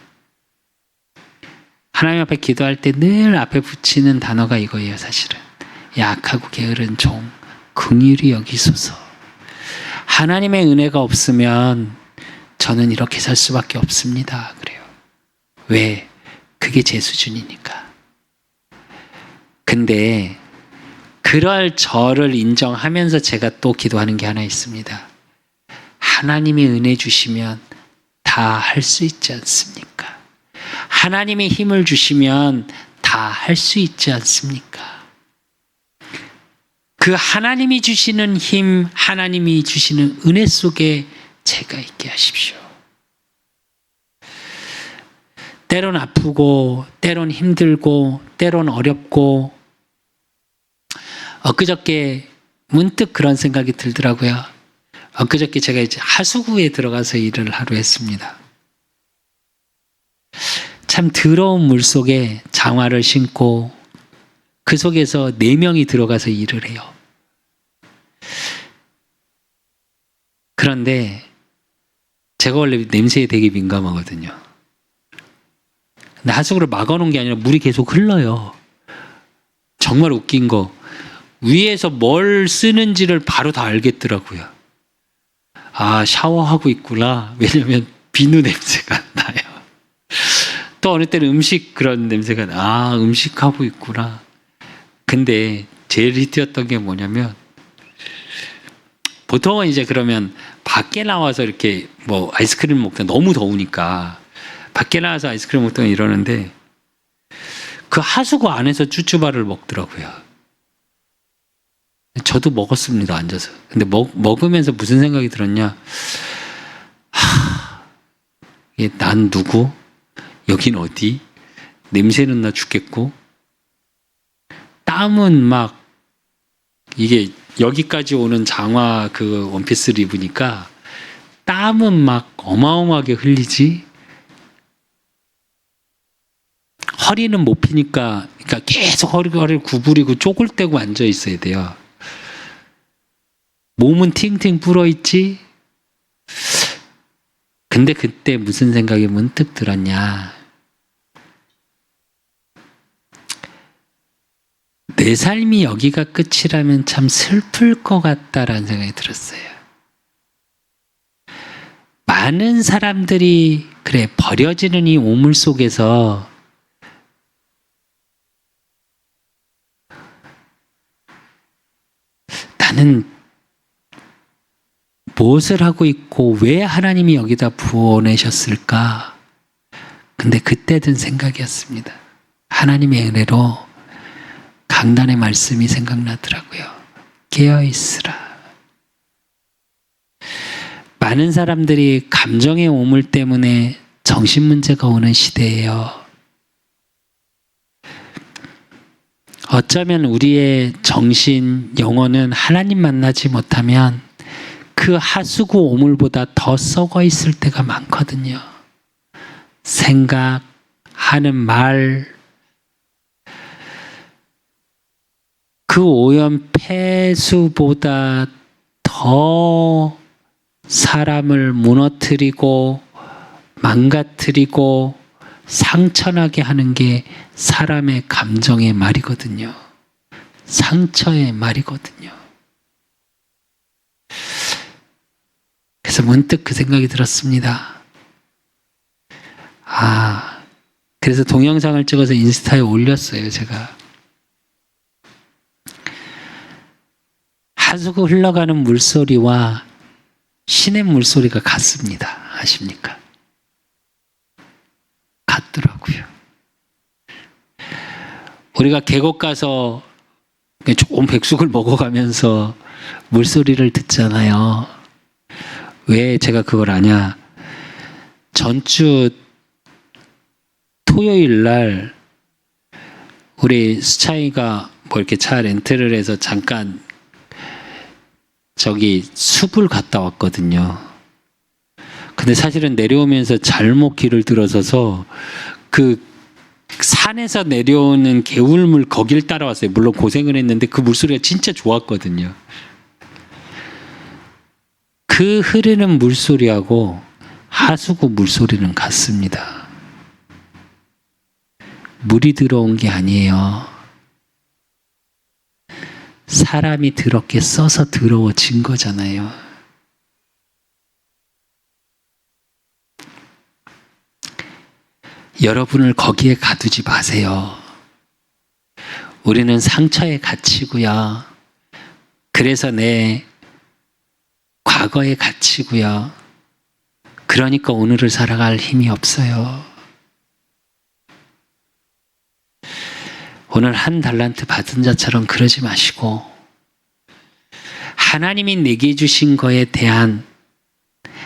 하나님 앞에 기도할 때 늘 앞에 붙이는 단어가 이거예요. 사실은 약하고 게으른 종 긍휼히 여기소서. 하나님의 은혜가 없으면 저는 이렇게 살 수밖에 없습니다. 그래요. 왜? 그게 제 수준이니까. 근데 그럴 저를 인정하면서 제가 또 기도하는 게 하나 있습니다. 하나님이 은혜 주시면 다 할 수 있지 않습니까? 하나님이 힘을 주시면 다 할 수 있지 않습니까? 그 하나님이 주시는 힘, 하나님이 주시는 은혜 속에 제가 있게 하십시오. 때론 아프고 때론 힘들고 때론 어렵고 엊그저께 문득 그런 생각이 들더라고요. 엊그저께 제가 이제 하수구에 들어가서 일을 하루 했습니다. 참 더러운 물 속에 장화를 신고 그 속에서 4명이 들어가서 일을 해요. 그런데 제가 원래 냄새에 되게 민감하거든요. 근데 하수구를 막아놓은 게 아니라 물이 계속 흘러요. 정말 웃긴 거 위에서 뭘 쓰는지를 바로 다 알겠더라고요. 샤워하고 있구나. 왜냐면 비누 냄새가 나요. 또 어느 때는 음식 그런 냄새가 음식하고 있구나. 근데 제일 히트였던 게 뭐냐면 보통은 이제 그러면 밖에 나와서 이렇게 뭐 아이스크림 먹다 너무 더우니까 밖에 나와서 아이스크림 먹다가 이러는데 그 하수구 안에서 쭈쭈바를 먹더라고요. 저도 먹었습니다. 앉아서. 근데 먹으면서 무슨 생각이 들었냐. 난 누구? 여긴 어디? 냄새는 나 죽겠고 땀은 막 이게 여기까지 오는 장화 그 원피스를 입으니까 땀은 막 어마어마하게 흘리지. 허리는 못 피니까 그러니까 계속 허리를 구부리고 쪼글대고 앉아 있어야 돼요. 몸은 팅팅 불어있지. 근데 그때 무슨 생각이 문득 들었냐. 내 삶이 여기가 끝이라면 참 슬플 것 같다라는 생각이 들었어요. 많은 사람들이 그래 버려지는 이 오물 속에서 나는 무엇을 하고 있고 왜 하나님이 여기다 부어내셨을까? 근데 그때 든 생각이었습니다. 하나님의 은혜로 강단의 말씀이 생각나더라고요. 깨어있으라. 많은 사람들이 감정의 오물 때문에 정신문제가 오는 시대예요. 어쩌면 우리의 정신, 영혼은 하나님 만나지 못하면 그 하수구 오물보다 더 썩어 있을 때가 많거든요. 생각, 하는 말, 그 오염 폐수보다 더 사람을 무너뜨리고 망가뜨리고 상처나게 하는 게 사람의 감정의 말이거든요. 상처의 말이거든요. 그래서 문득 그 생각이 들었습니다. 그래서 동영상을 찍어서 인스타에 올렸어요, 제가. 하수구 흘러가는 물소리와 시냇 물소리가 같습니다. 아십니까? 같더라고요. 우리가 계곡 가서 좋은 백숙을 먹어가면서 물소리를 듣잖아요. 왜 제가 그걸 아냐? 전주 토요일 날 우리 수차이가 뭐 이렇게 차 렌트를 해서 잠깐 저기 숲을 갔다 왔거든요. 근데 사실은 내려오면서 잘못 길을 들어서서 그 산에서 내려오는 개울물 거길 따라왔어요. 물론 고생을 했는데 그 물소리가 진짜 좋았거든요. 그 흐르는 물소리하고 하수구 물소리는 같습니다. 물이 들어온 게 아니에요. 사람이 더럽게 써서 더러워진 거잖아요. 여러분을 거기에 가두지 마세요. 우리는 상처에 갇히고요. 그래서 내 과거에 갇히고요. 그러니까 오늘을 살아갈 힘이 없어요. 오늘 한 달란트 받은 자처럼 그러지 마시고 하나님이 내게 주신 거에 대한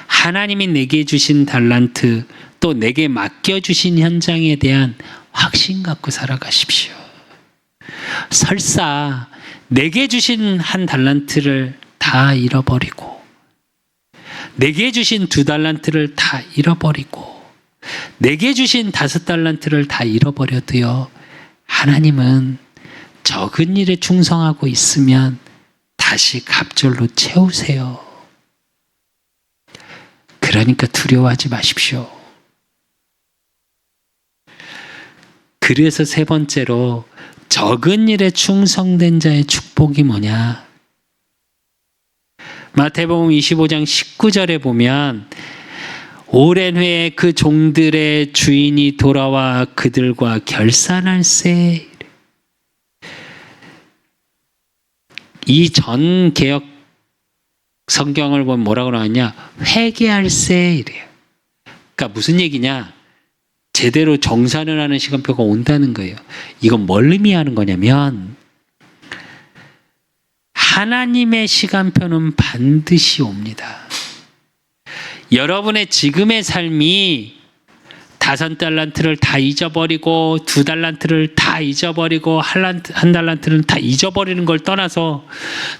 하나님이 내게 주신 달란트 또 내게 맡겨주신 현장에 대한 확신 갖고 살아가십시오. 설사 내게 주신 한 달란트를 다 잃어버리고 내게 주신 2달란트를 다 잃어버리고 내게 주신 5달란트를 다 잃어버려도요. 하나님은 적은 일에 충성하고 있으면 다시 갑절로 채우세요. 그러니까 두려워하지 마십시오. 그래서 세 번째로 적은 일에 충성된 자의 축복이 뭐냐? 마태복음 25장 19절에 보면 오랜 후에 그 종들의 주인이 돌아와 그들과 결산할세. 이 전 개역 성경을 보면 뭐라고 나왔냐? 회개할세 이래요. 그러니까 무슨 얘기냐? 제대로 정산을 하는 시간표가 온다는 거예요. 이건 뭘 의미하는 거냐면 하나님의 시간표는 반드시 옵니다. 여러분의 지금의 삶이 5달란트를 다 잊어버리고 2달란트를 다 잊어버리고 한 달란트는 다 잊어버리는 걸 떠나서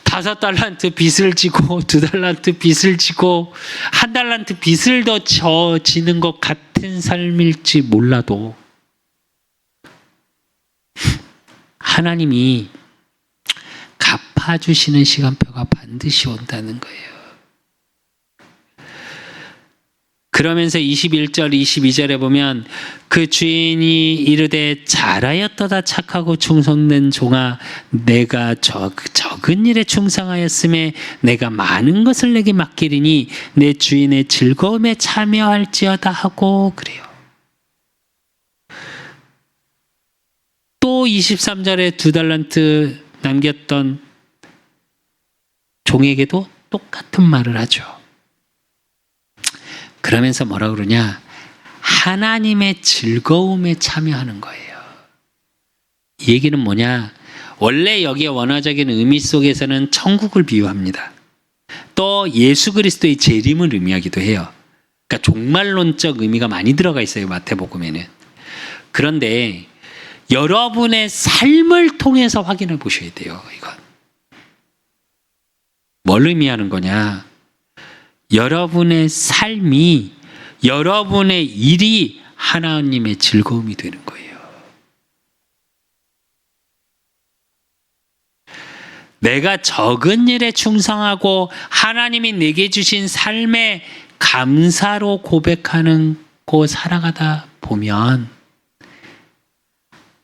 5달란트 빚을 지고 2달란트 빚을 지고 1달란트 빚을 더 지는 것 같은 삶일지 몰라도 하나님이 갚아주시는 시간표가 반드시 온다는 거예요. 그러면서 21절, 22절에 보면 그 주인이 이르되 잘하였도다 착하고 충성된 종아 내가 적은 일에 충성하였음에 내가 많은 것을 내게 맡기리니 내 주인의 즐거움에 참여할지어다 하고 그래요. 또 23절에 2달란트 남겼던 종에게도 똑같은 말을 하죠. 그러면서 뭐라 그러냐? 하나님의 즐거움에 참여하는 거예요. 이 얘기는 뭐냐? 원래 여기에 원어적인 의미 속에서는 천국을 비유합니다. 또 예수 그리스도의 재림을 의미하기도 해요. 그러니까 종말론적 의미가 많이 들어가 있어요. 마태복음에는. 그런데 여러분의 삶을 통해서 확인해 보셔야 돼요. 이건. 뭘 의미하는 거냐? 여러분의 삶이, 여러분의 일이 하나님의 즐거움이 되는 거예요. 내가 적은 일에 충성하고 하나님이 내게 주신 삶의 감사로 고백하고 살아가다 보면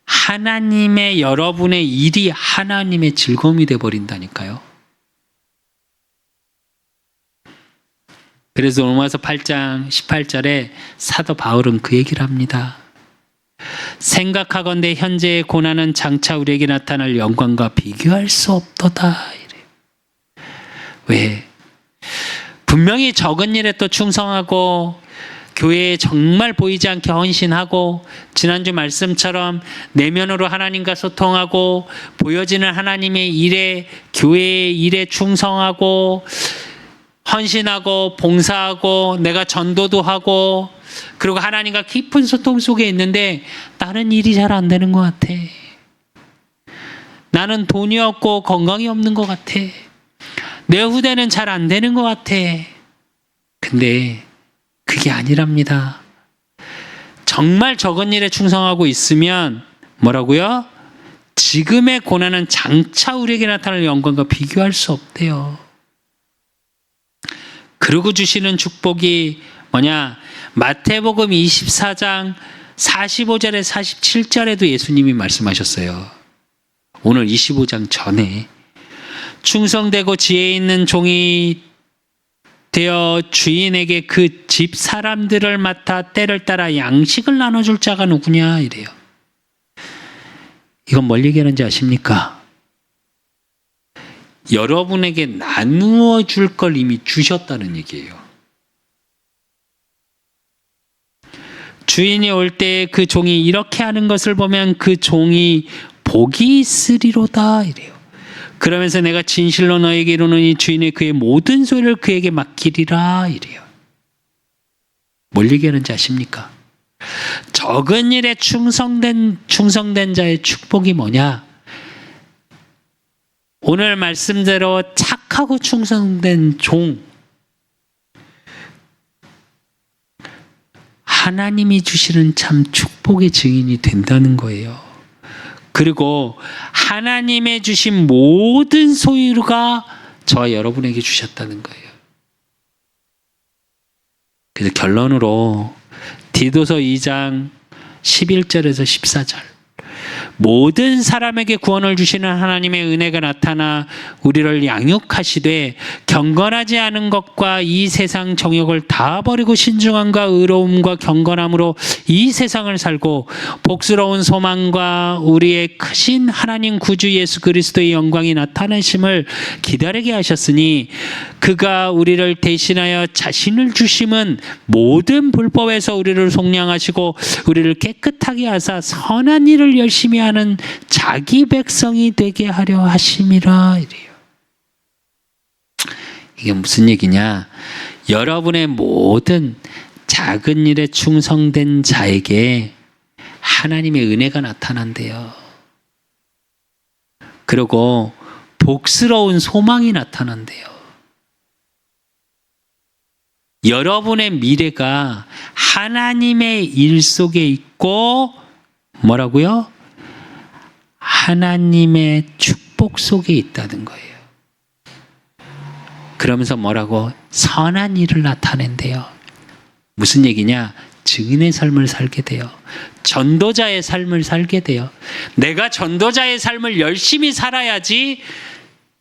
하나님의 여러분의 일이 하나님의 즐거움이 되어버린다니까요. 그래서 로마서 8장 18절에 사도 바울은 그 얘기를 합니다. 생각하건대 현재의 고난은 장차 우리에게 나타날 영광과 비교할 수 없도다. 이래요. 왜? 분명히 적은 일에 또 충성하고 교회에 정말 보이지 않게 헌신하고 지난주 말씀처럼 내면으로 하나님과 소통하고 보여지는 하나님의 일에 교회의 일에 충성하고 헌신하고 봉사하고 내가 전도도 하고 그리고 하나님과 깊은 소통 속에 있는데 다른 일이 잘 안 되는 것 같아. 나는 돈이 없고 건강이 없는 것 같아. 내 후대는 잘 안 되는 것 같아. 근데 그게 아니랍니다. 정말 적은 일에 충성하고 있으면 뭐라고요? 지금의 고난은 장차 우리에게 나타날 영광과 비교할 수 없대요. 그리고 주시는 축복이 뭐냐? 마태복음 24장 45절에 47절에도 예수님이 말씀하셨어요. 오늘 25장 전에 충성되고 지혜 있는 종이 되어 주인에게 그 집 사람들을 맡아 때를 따라 양식을 나눠줄 자가 누구냐 이래요. 이건 뭘 얘기하는지 아십니까? 여러분에게 나누어 줄 걸 이미 주셨다는 얘기예요. 주인이 올 때 그 종이 이렇게 하는 것을 보면 그 종이 복이 있으리로다 이래요. 그러면서 내가 진실로 너에게 이르노니 주인이 그의 모든 소유를 그에게 맡기리라 이래요. 뭘 얘기하는지 아십니까? 적은 일에 충성된 자의 축복이 뭐냐? 오늘 말씀대로 착하고 충성된 종, 하나님이 주시는 참 축복의 증인이 된다는 거예요. 그리고 하나님의 주신 모든 소유가 저와 여러분에게 주셨다는 거예요. 그래서 결론으로 디도서 2장 11절에서 14절 모든 사람에게 구원을 주시는 하나님의 은혜가 나타나 우리를 양육하시되 경건하지 않은 것과 이 세상 정욕을 다 버리고 신중함과 의로움과 경건함으로 이 세상을 살고 복스러운 소망과 우리의 크신 하나님 구주 예수 그리스도의 영광이 나타나심을 기다리게 하셨으니 그가 우리를 대신하여 자신을 주심은 모든 불법에서 우리를 속량하시고 우리를 깨끗하게 하사 선한 일을 열심히 하는 자기 백성이 되게 하려 하심이라 이래요. 이게 무슨 얘기냐? 여러분의 모든 작은 일에 충성된 자에게 하나님의 은혜가 나타난대요. 그리고 복스러운 소망이 나타난대요. 여러분의 미래가 하나님의 일 속에 있고 뭐라고요? 하나님의 축복 속에 있다는 거예요. 그러면서 뭐라고? 선한 일을 나타낸대요. 무슨 얘기냐? 증인의 삶을 살게 돼요. 전도자의 삶을 살게 돼요. 내가 전도자의 삶을 열심히 살아야지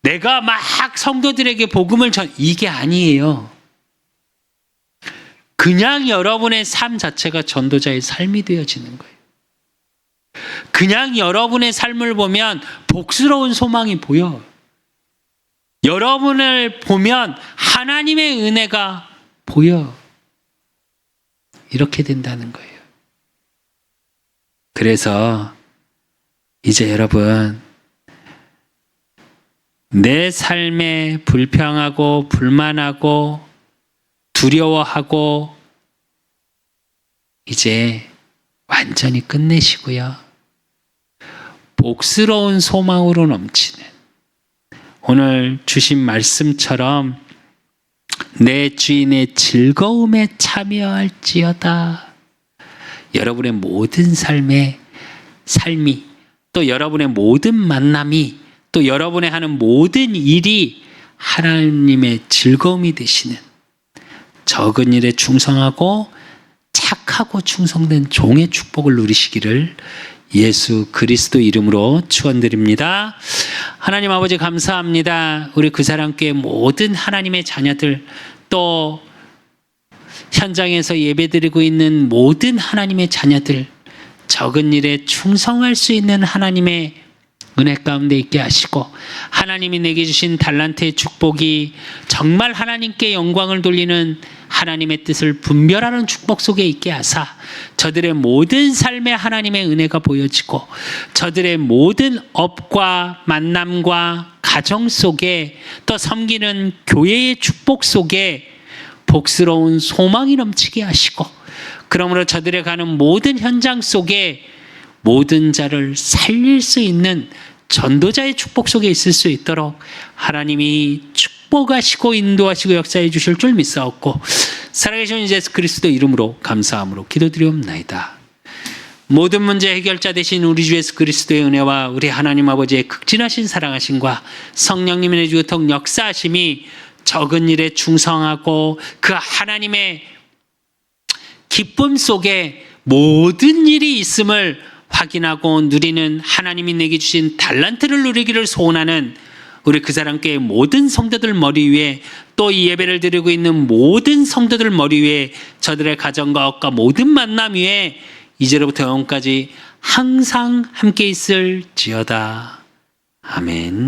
내가 막 성도들에게 복음을 이게 아니에요. 그냥 여러분의 삶 자체가 전도자의 삶이 되어지는 거예요. 그냥 여러분의 삶을 보면 복스러운 소망이 보여. 여러분을 보면 하나님의 은혜가 보여. 이렇게 된다는 거예요. 그래서 이제 여러분 내 삶에 불평하고 불만하고 두려워하고 이제 완전히 끝내시고요. 복스러운 소망으로 넘치는 오늘 주신 말씀처럼 내 주인의 즐거움에 참여할지어다. 여러분의 모든 삶이 또 여러분의 모든 만남이 또 여러분의 하는 모든 일이 하나님의 즐거움이 되시는 적은 일에 충성하고 착하고 충성된 종의 축복을 누리시기를 예수 그리스도 이름으로 축원드립니다. 하나님 아버지 감사합니다. 우리 그 사람교회 모든 하나님의 자녀들, 또 현장에서 예배드리고 있는 모든 하나님의 자녀들, 적은 일에 충성할 수 있는 하나님의 은혜 가운데 있게 하시고, 하나님이 내게 주신 달란트의 축복이 정말 하나님께 영광을 돌리는 하나님의 뜻을 분별하는 축복 속에 있게 하사 저들의 모든 삶에 하나님의 은혜가 보여지고, 저들의 모든 업과 만남과 가정 속에, 또 섬기는 교회의 축복 속에 복스러운 소망이 넘치게 하시고, 그러므로 저들의 가는 모든 현장 속에 모든 자를 살릴 수 있는 전도자의 축복 속에 있을 수 있도록 하나님이 축복하시고 인도하시고 역사해 주실 줄 믿사옵고, 살아계신 예수 그리스도 이름으로 감사함으로 기도드리옵나이다. 모든 문제 해결자 되신 우리 주 예수 그리스도의 은혜와 우리 하나님 아버지의 극진하신 사랑하심과 성령님의 내주토록 역사하심이 적은 일에 충성하고 그 하나님의 기쁨 속에 모든 일이 있음을 확인하고 누리는, 하나님이 내게 주신 달란트를 누리기를 소원하는 우리 그 사람교회 모든 성도들 머리 위에, 또 이 예배를 드리고 있는 모든 성도들 머리 위에, 저들의 가정과 업과 모든 만남 위에 이제로부터 영원까지 항상 함께 있을지어다. 아멘.